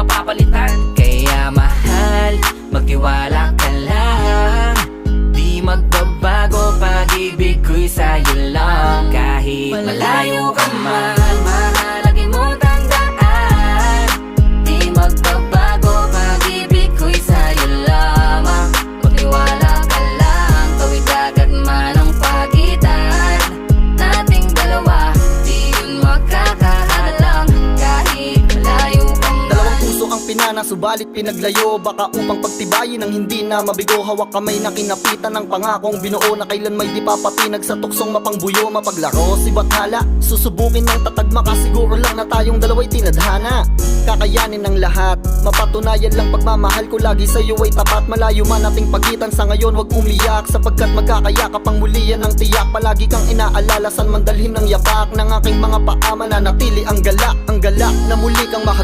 mapapalitan. Kaya mahal, magtiwala ka lang. Di magbabago, pag-ibig ko'y sa'yo lang. Kahit malayo ka man, mahalagin mo tandaan. Di magbabago, pag-ibig ko'y sa'yo lamang. Magtiwala ka lang, tawid agad man ang pagitan nating dalawa, di yun magkakahalang. Kahit malayo ka man. Dalawang puso ang pinana, subalit pinaglayo. Baka upang pagtibayin ang hindi na mabigo. Hawak kamay na kinapitan ng pangakong binuo, na kailan may di papatinag sa tuksong mapangbuyo. Mapaglaro si Bathala, susubukin ng tatagma, kasiguro lang na tayong dalawa'y tinadhana. Kakayanin ng lahat, mapatunayan lang pagmamahal ko lagi sa'yo ay tapat. Malayo man ating pagitan sa ngayon, wag umiyak, sapagkat magkakayakap ang muli yan ang tiyak. Palagi kang inaalala, san man dalhin ng yapak ng aking mga paa, mananatili ang galak na muli kang mahal.